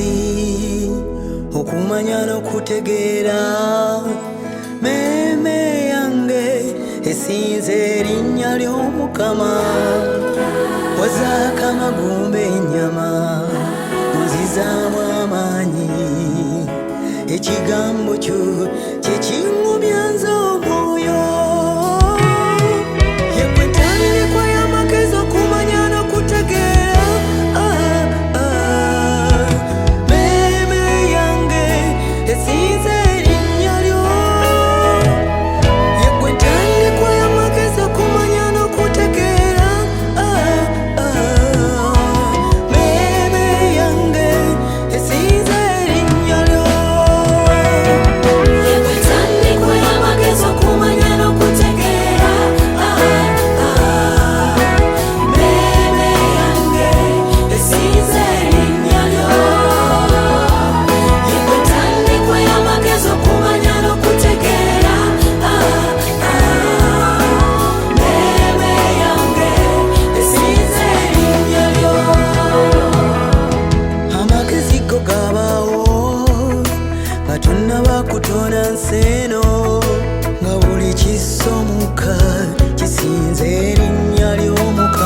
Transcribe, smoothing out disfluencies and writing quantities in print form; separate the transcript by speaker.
Speaker 1: amagezi okumanya n'okutegeera meme yange esinze erinnya ly'Omukama wazaaka amagumba ennyama onzizaamu amaanyi ekigambo kyo kye kiŋŋumya nze omwoyo yegwe ntandikwa y'amagezi okumanya n'okutegeera meme yange esinze erinnya lyo yegwe ntandikwa y'amagezi okumanya n'okutegeera meme yange esinze erinnya lyo Kutona nseno nga buli kisomuka kisinze erinnya ly'Omukama